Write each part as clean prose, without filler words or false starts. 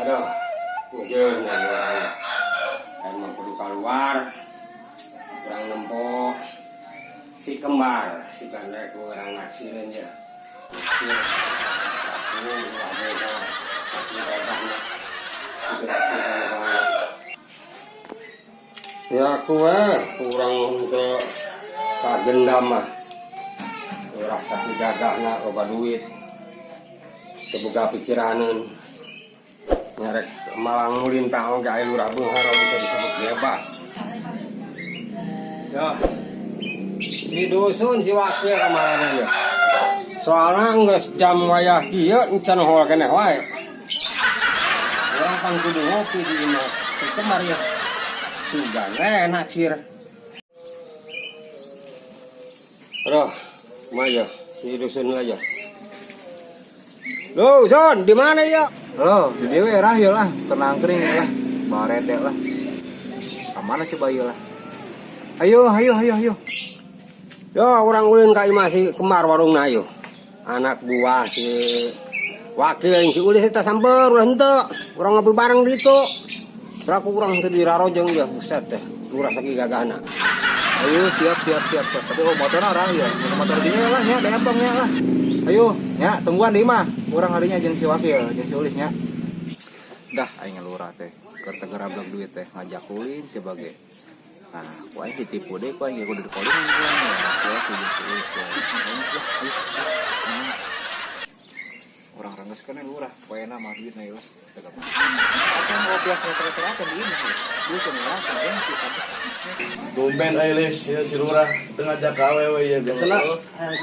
Aduh, hujan ya orang. Emang perlu keluar. Kurang nempoh si kembar, si kandek orang naksirin ya. Naksir, aku labuhnya, sakit dadahnya. Ya aku kurang untuk kagendam mah. Kurang sakit gagahna loba duit. Kebuka pikiranan. Nyarek malang mulintang oge aya lurah beunghar bisa disebut bebas. Ya. Si dusun si wakil kemana ya? Soalnya geus jam wayah kieu encan hol keneh wae. Urang pan kudu ngopi di imah. Si kemar ya. Sugan naksir. Aduh, kumaha si dusun aja. Loh, Son, di mana ya? Halo, di dewe rahil lah, tenang kering lah, barete lah. Kamana coba ieu lah? Ayo. Yo, orang ulin ka imah si kemar warungna ayo. Anak buah si wakil yang si ulis eta samper ulah henteu. Urang ngopi bareng ditu. Beraku urang teu dirarojeng ya, buset teh. Lurah sakit gagahna. Ayo siap. Tapi motorna rahil, motor dinya lah nya, dempongnya lah. Ayo, nya tungguan di imah. Urang harinya jeung si wakil, jeung si ulis nya. Dah aing ngelurah teh. Keur tegerablek duit teh ngajak ulin sebagai. Nah, ku aing ditipu deh, ku aing kudu dikolin pulang ya. Soalnya ku jeung si ulis teh. Urang rengges kana lurah, poena mah duitna ieu lah. Tegap. Apa mau biasa ternyata di imah. Dusun urang kan gengsi kan. Tumben Ailis ya si Lurah tengah jak awewe ya biasana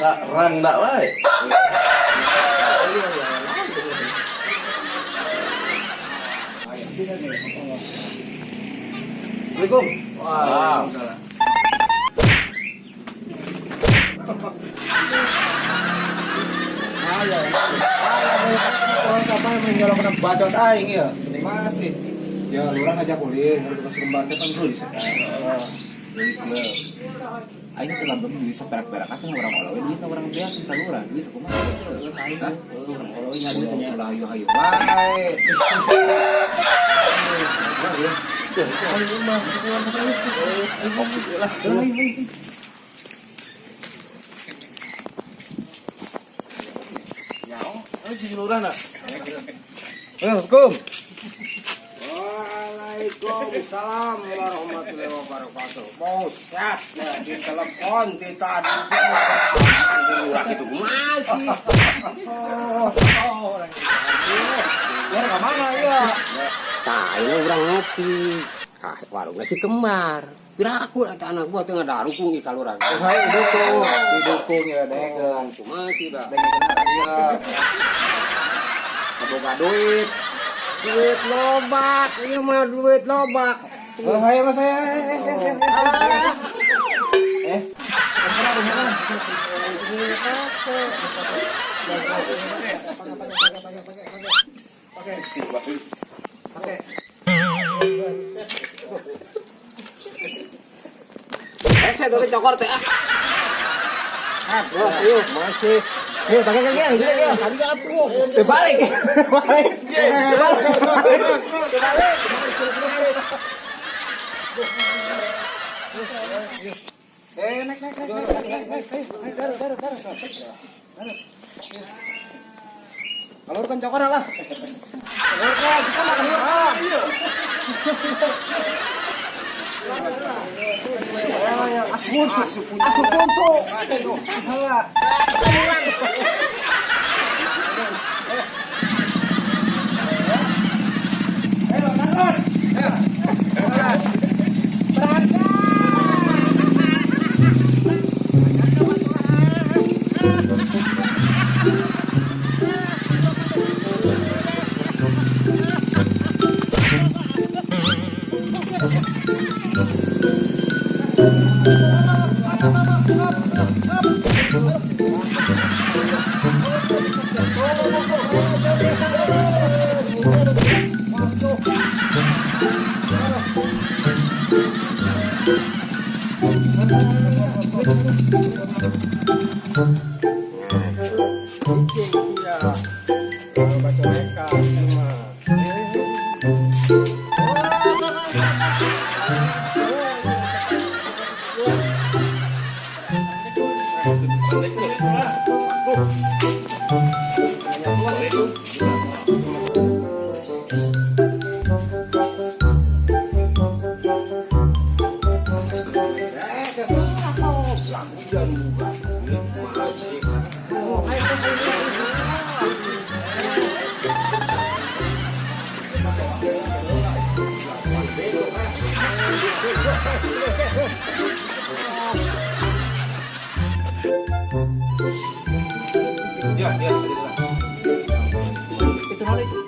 ka rang dak wae. Assalamualaikum. Wah. Siapa yang menjolok kena bacot aing ya? Masih. Ya lurah ngajak ulin, harus kasih kembar teh kan gelis eta. Gelis. Aing teh lamun duit saperak-perak atuh urang olowe duit urang beas minta lurah duit kumaha? Aing urang olowe nya duit nya ulah hayu-hayu wae. Ayo mah, Si Lurah nak. Assalamualaikum. Waalaikumsalam warahmatullahi wabarakatuh. Buset, ya di telepon di tadi lurah itu masih. Ya ke mana ya? Tah, ini urang ngopi. Ah, warungna si kembar. Biraku eta anak gua teu ngadarukung di kalurah. Hai didukung ya dengan Cuma sih dah. dengan ya. Boga duit lobak, ieu mah duit lobak. Oh, hai Mas saya. Pakai. Saya dulu cokor teh ah. Ayo, masih. Ayo pakai kalian, ya. Tadi aku. Balik. Naik. Alurkan cokor lah. Alurkan, kita makan yuk. Asupun tuh. Ya, ya, itu nol itu.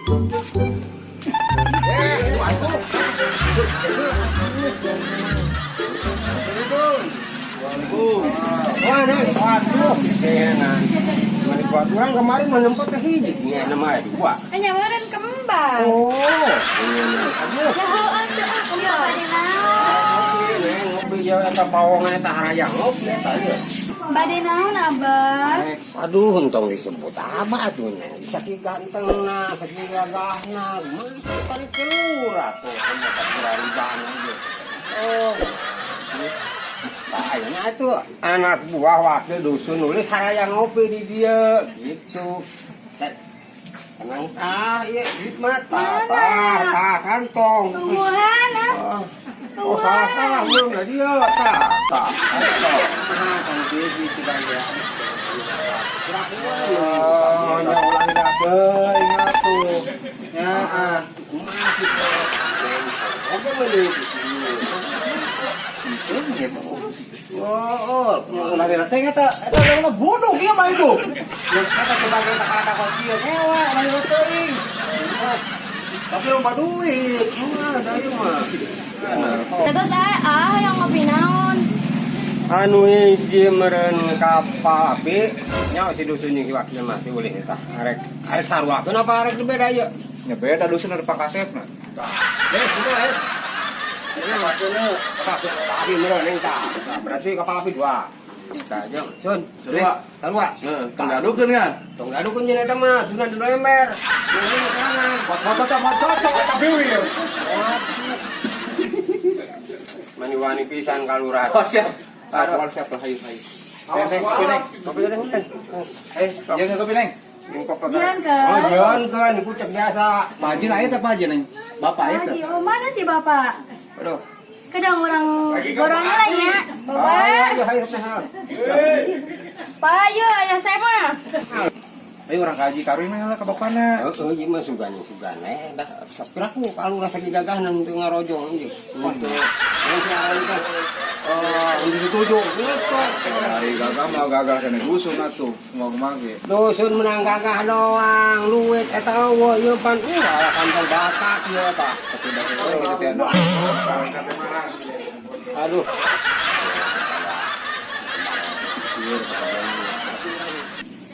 Orang kemarin menempat ke hidupnya namanya dua. Hanya meren kembang. Oh, Ya ho atuh aku mah bade naon. ngopi ya eta pawongan eta harayang ngopi eta ya. Bade naon abah? Aduh, entong disebut apa tuh nya? Saking gantengna, saking gagahna, mah paling keluar tuh sama kurang gitu. Oh. Kayaknya itu anak buah wakil dusun nulis harayang ngopi di dia gitu. Tenang ya, gitu mata, kantong. Tungguhan ah. Oh, salah belum lah dia, kantong. Kan gitu ya. Oh, nya ulang dapet, ingat tuh. Ya, Masih oke menulis di sini. Oh, ulah dina teh eta ulah bodoh kieu mah itu. Yang kata sebagai kata kos kieu nyewa ulah dina teuing. tapi lomba duit, ada ieu mah. Terus yang ngopi naon? Anu hiji meureun ka Papi, nya si dusun ieu wakil mah si ulih eta. Arek sarua, kenapa arek beda ieu? Ya beda dusun ada Pak Kasepna. Itu ini maksudnya Papi meureun eta. Berarti ka Papi dua. Tah, jeung Sun, sarua. Tong gadukeun kan. Tong gadukeun jeung eta mah, dunan di ember. Ini serangan. Cocok tapi wir. Maniwani pisan ka lurah. Oh siap. Awal siap lah hayu. Neng, Kopi teh hunten. jangan kopi neng. Jian kan? Oh, jangan kan, ibu cek biasa. Pak Haji nah eta Pak Haji neng. Bapak eta. Haji, oh mana sih bapak? Aduh. Kadang orang gorongnya lah ya. Bapak. Ayo, ayo, Pak ayo ayah saya mah. Ayo orang kaji karuin lah ke bapana. oh, ieu mah sugane. Dah sapiraku kalau rasa gagah nang teu ngarojong ieu. Untuk yang siaran teh. Untuk setuju. Hari gagah mau gagah kana dusun atuh. Mau kemage. Dusun menang gagah doang, luwet eta eueuh ieu pan ulah kantong batak ieu eta. Tapi dah kita teh anak. Aduh. Sieur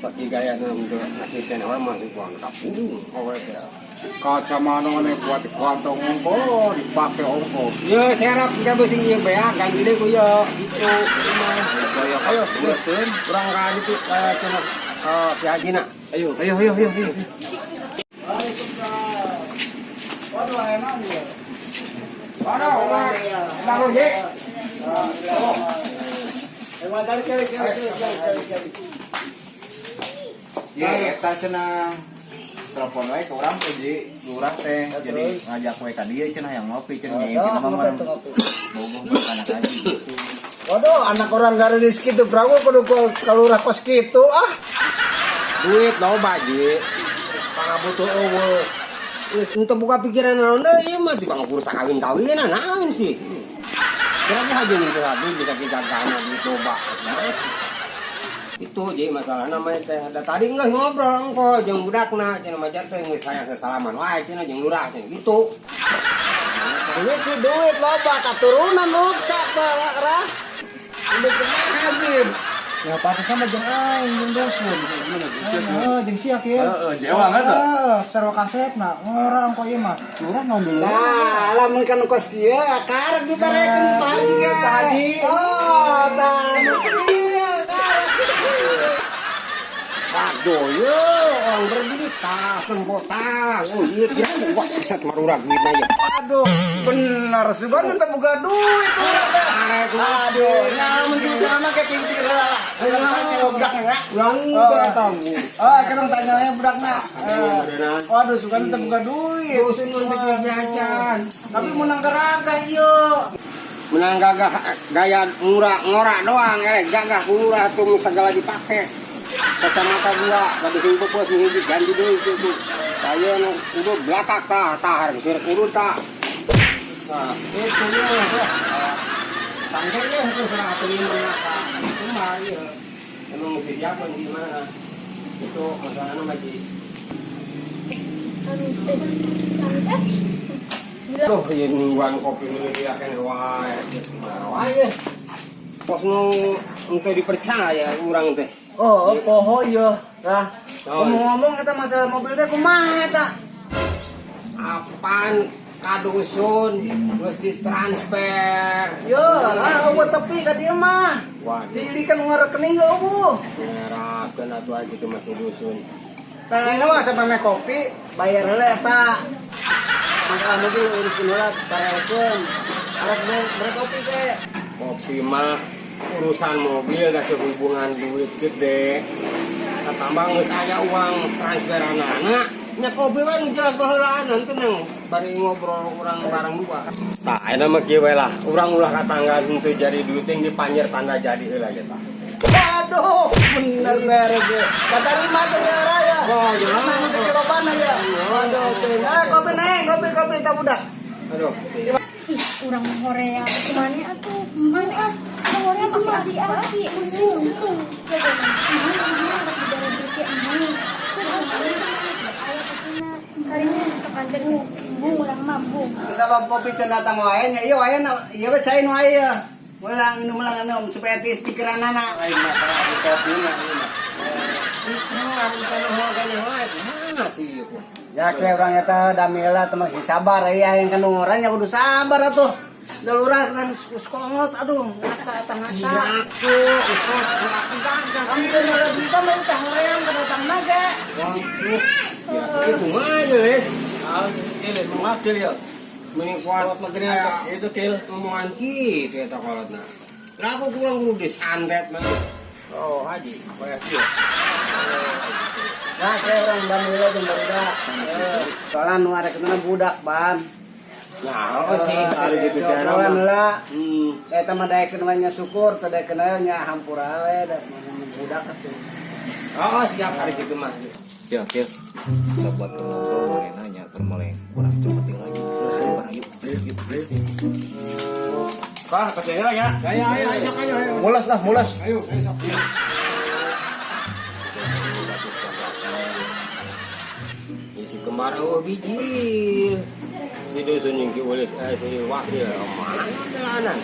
Sakit gaya untuk nakitin orang masih buang kapung. kaca mana nih kuat ongko dipakai ongko. Ya serap kita besi yang beak ganti deh ku ya itu. Ayo bosen kurang kali itu cuma Haji nak. Ayo. Waduh, taruh je. Ya, eta cenah telepon wae ke urang teh ji, lurah teh. Jadi ngajak wae ka dieu cenah yang ngopi cenah nya cenah mah. Bogoh anak haji. Waduh, anak orang gak rezeki tuh, pragu kudu kalurah pas gitu ah. Duit loba ji. Pangabutuh eueuh. Untuk buka pikiran naon deui mah di pangurus kawin-kawinan naon sih. Kenapa Haji minta lagi bisa digagahna gitu Pak. Itu jadi masalah namanya teh. Tadi enggak ngobrol engko jeung budakna cenah mah teh geus sayang salaman wae cenah jeung lurah cenah gitu. Duit sih duit loba, katurunan ruksa rah. Udah kumaha sih? Ya pates sama jeung aing jeung dosun. Jeung sia kieu. Jewa kan tuh? Sarwa kasepna ngorang kok ieu mah. Lurah naon deui? Nah, lamun kan kos kieu akarek dibarekeun Pak Haji ge. Pak Haji. Oh, tah. Aduh, yo, orang berduit tasen potang. Oh, iya, dia wah set marurag duitna ya. Aduh, bener sugan tetep boga duit urang teh. Aduh, nyamun duit mah kayak pinggir lah. Budak enggak? Enggak tahu. Oh, kan tanya budakna. Waduh, sugan tetep boga duit. Dusun mun bisa jajan. Tapi menang garaga ieu. Menang gagah gaya ngorak doang, gagah murah tuh segala dipake. Kacamata gua, tapi sing pupus hiji ganti deui itu. Saya nu udah belakang tah harga sir urut tah. Nah, itu dia lah. Tangkai ya itu serang terima itu mari ya. Emang kejadian gimana? Itu masalahnya lagi. Tuh, yang buang kopi ini dia kan wae. Wae. Pos untuk dipercaya orang teh. Oh, poho iya. Lah, ngomong-ngomong kita masalah mobil teh kumaha eta? Apaan kadusun terus ditransfer. Yo, lah eueuh tepi ka dieu mah. Waduh. Dilikan ngarekening eueuh. Nyerapkeun atuh aja itu masih dusun. Tah ini mah sampai kopi bayar heula eta. Masalah mobil urusin heula bayareun. Arek bere kopi teh. Kopi mah urusan mobil gak sehubungan duit gede. Tambah geus aya uang transferan anak. Nya kopi mah jelas baheulaan tenang bari ngobrol urang bareng dua. Tah eta mah kieu we lah. Urang ulah katangga henteu jadi duit yang dipanjer tanda jadi heula ge tah. Waduh, bener beres ya. Kata lima tuh ya raya. Oh, jelas. Mana sekilobana ya. Waduh, kopi neng, kopi tak budak. Aduh. Ih, orang Korea kemana atuh? Mana ah? Korea pakai aki-aki, musuh. Kalinya sepanjang bung orang mampu. Sabab kopi cenah datang wae nya ieu wae ieu we cai nu wae ya. Ulang minum supaya tis pikiran anak. Lain masalah di kopi mah ieu mah. Itu harus kana hargana wae. Mana sih ieu? Ya ke orang eta damela teh masih sabar aya yang kanu orangnya kudu sabar atuh. Dalurah kan sekolot aduh ngaca eta ngaca. Aku, aku gagal. Kamu teh lebih ka mah tah hoream ka datang naga. Waduh. Ya itu mah guys. Kil mengakil ya. Mending kuat negeri itu kil ngomongan kitu eta kolotna. Kenapa kurang kudu disantet mah? Oh, haji, apa ya kieu? Nah, kayak orang damela jeung barudak. Soalnya nu arek kenana budak ban. Nah, apa sih ada di pikiran Soalnya mah? lah. Hmm. Eta mah daekeun we nya syukur, teu daekeun we nya hampura we da budak atuh. Oh, siap hari gitu mah. Kieu, sahabat ngobrol boleh nanya termeleng kurang cepetin lagi. Yuk, Kah, percaya ya. Ayo. mulas lah, mulas. Ayo, sok. Isi kembar bijil. Si dusun yang kiulis, si wakil mana jalanan?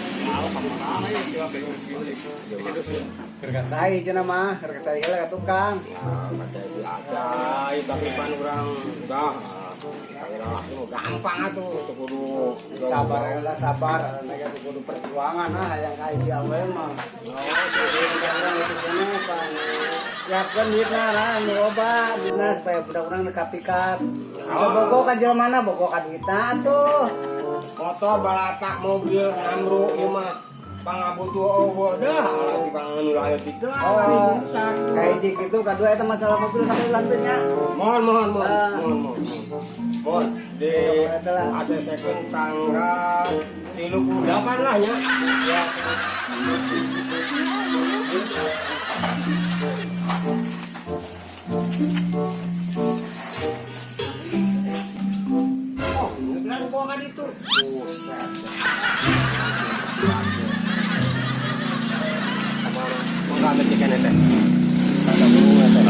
Kergat cai cenah mah, kergat cai heula ka tukang. Ya, kata si Acai, tapi pan orang udah kira gampang atuh, teu kudu Sabar heula sabar, aya kudu perjuangan hayang ka hiji awe mah. Jadi urang itu cenah pan. Siapkeun duitna lah nu loba, duitna supaya budak urang dekat-dekat. Bogo ka jelmana, bogo ka duitna atuh. motor balatak mobil namru ieu mah pangabutuh eueuh dah lagi pangan layar di Oh, kayak hiji kitu kadua eta masalah mobil kami lantenya. Mohon di ACC-keun tanggal 38 lah nya. Ya. Oh, ngeglan gua kan itu. Buset. Mangga ngecekan ente. Ada burung ente.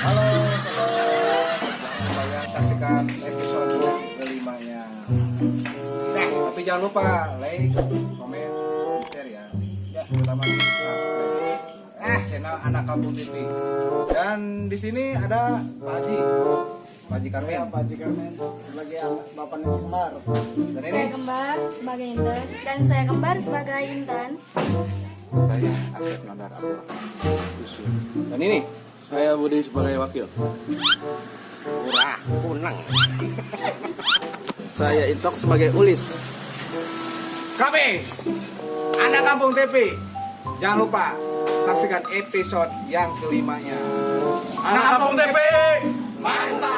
Halo sobat, saya saksikan episode kelimanya. Tapi jangan lupa like, komen, share ya. Terutama di subscribe channel Anak Kampung TV. Dan di sini ada Pak Haji, Pak Haji Karmen. Pak Haji Karmen sebagai bapaknya si Kembar. Dan ini Saya kembar sebagai Intan dan saya kembar sebagai Intan. saya Asep Nadar Abdul Dusun. Dan ini Saya Budi sebagai wakil. Murah, kunang. saya Intok sebagai Ulis. Kami Anak Kampung TV. Jangan lupa saksikan episode yang kelimanya. Anak Kampung TV. Mantap.